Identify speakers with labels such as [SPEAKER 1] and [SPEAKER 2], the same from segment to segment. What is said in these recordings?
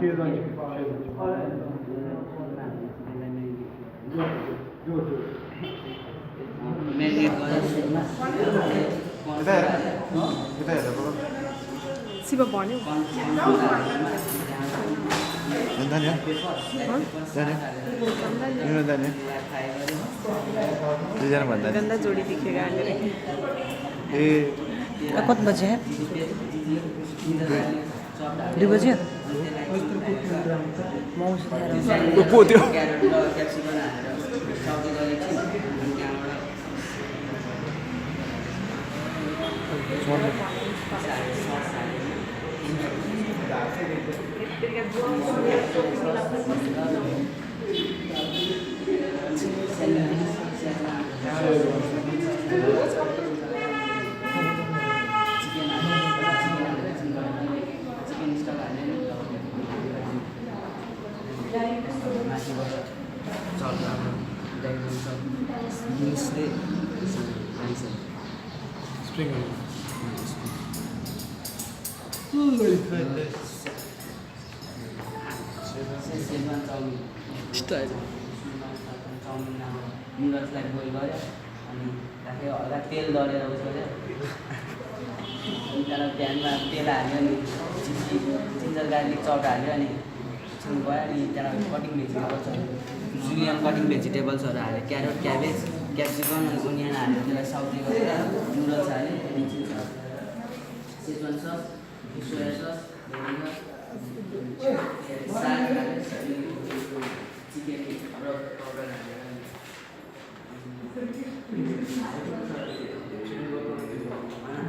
[SPEAKER 1] Schezwan
[SPEAKER 2] Shiv भन्यो गंदा जोड़ी दिखेगा
[SPEAKER 3] कत बजे है 2 बजे
[SPEAKER 4] नुडल्सलाई बोइल गऱ्यो अनि राख्यो हल्का तेल दलेर उस गऱ्यो अनि त्यहाँबाट प्यानमा तेल हाल्यो अनि जिन्जर गार्लिक चप हाल्यो अनि एकछिन गयो अनि त्यहाँबाट कटिङ भेजिटेबल्स जुलियम कटिङ भेजिटेबल्सहरू हाल्यो क्यारोट क्याबेज क्याप्सिकम अनि ओनियन हाल्यो त्यसलाई सब्जी गरेर नुडल्स हाल्यो अनि सेजवान सस सोया सस साग हाल्यो चिकन र पाउडर हालेर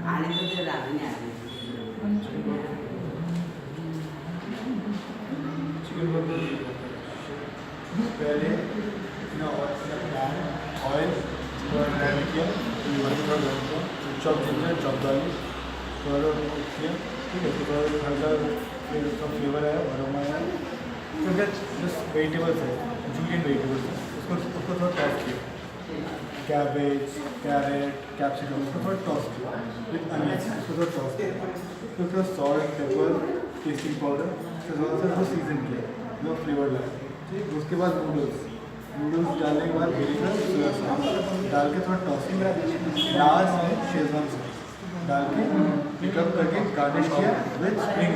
[SPEAKER 4] हालेको त्यो हाल्यो नि हाल्यो
[SPEAKER 1] चिकन बर्गर पहले ऑयल थोड़ा ग्राइंड किया चॉप जिंजर चॉप गार्लिक थोड़ा किया ठीक है तो थोड़ा हल्का फिर उसका फ्लेवर आया अरोमा आया क्योंकि जस्ट वेजिटेबल्स है जूलियन वेजिटेबल्स है उसको थोड़ा टॉस किया कैबेज कैरेट कैप्सिकम उसको थोड़ा टॉस किया विथ अनियंस उसको थोड़ा टॉस किया फिर थोड़ा सॉल्ट पेपर टेस्टिंग पाउडर फिर थोड़ा सा उसको सीजन किया जो फ्लेवर लाया ठीक उसके बाद नूडल्स डालने के बाद विनेगर सोया सॉस डाल के थोड़ा टॉसिंग लास्ट में शेजवान सॉस डाल के पिकअप करके गार्निश किया with spring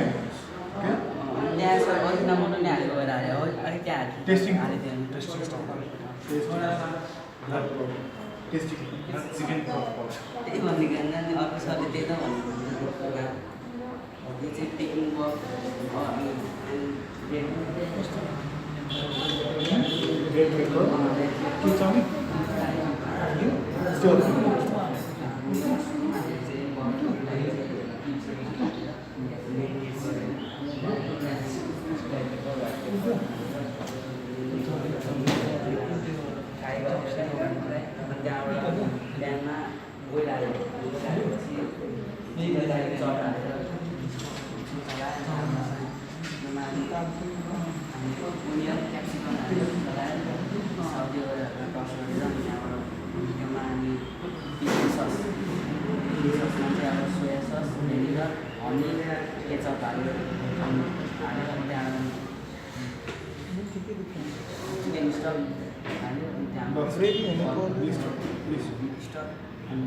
[SPEAKER 1] onions okay tasting chicken
[SPEAKER 4] त्यही भनेको नि अर्को सरले त्यही त भन्नु यो चाहिँ picking
[SPEAKER 1] red pepper to chowmein
[SPEAKER 4] बिहानमा बोइल हाल्यो ओनियन क्याप्सिकम हालेर चलायो सब्जी गरेर टस गरेर त्यहाँबाट त्योमा हामी चिली ससमा चाहिँ अब soya sauce vinegar honey ketchup हाल्यो त्यहाँबाट चिकन स्टक हाल्यो त्यहाँबाट स्टक अनि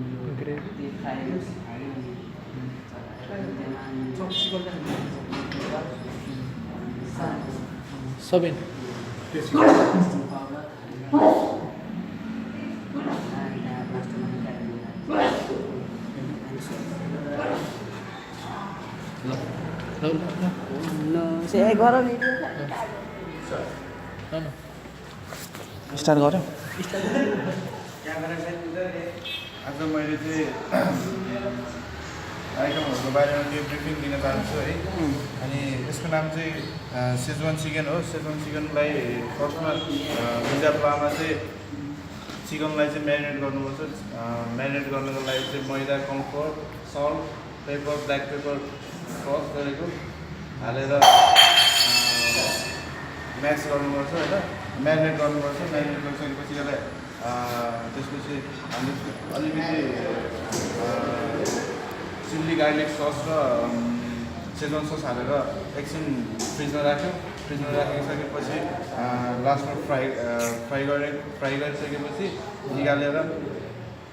[SPEAKER 4] फ्राई हाल्यो
[SPEAKER 2] सबैन
[SPEAKER 3] स्टार्ट गऱ्यो
[SPEAKER 1] आज मैले चाहिँ आइटमहरूको बारेमा केही ब्रिफिङ दिन चाहन्छु है अनि यसको नाम चाहिँ सेजवान चिकन हो सेजवान चिकनलाई फर्स्टमा भिजा फ्लामा चाहिँ चिकनलाई चाहिँ म्यारिनेट गर्नुपर्छ म्यारिनेट गर्नको लागि चाहिँ मैदा cornflour salt pepper black pepper crush गरेको हालेर म्याक्स गर्नुपर्छ होइन म्यारिनेट गर्नुपर्छ म्यारिनेट गरिसकेपछि यसलाई त्यसपछि हामीले अलिकति चिल्ली गार्लिक सस र सेजवान सस हालेर
[SPEAKER 5] एकछिन फ्रिजमा राख्यो फ्रिजमा राखिसकेपछि लास्टमा फ्राई गरिसकेपछि निकालेर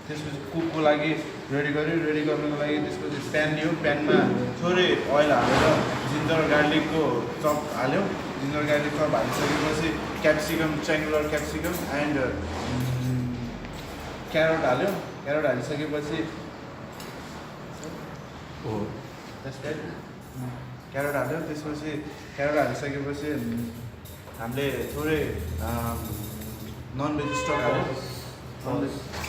[SPEAKER 5] त्यसपछि कुकको लागि रेडी गर्नुको लागि त्यसपछि प्यान लियो प्यानमा थोरै ओइल हालेर जिन्जर गार्लिकको चप हाल्यो जिन्जर गार्लिक चप हालिसकेपछि capsicum triangular capsicum and carrot हाल्यो क्यारोट हालिसकेपछि क्यारोट हाल्यो त्यसपछि क्यारोट हालिसकेपछि हामीले थोरै नन भेज स्टक हाल्यो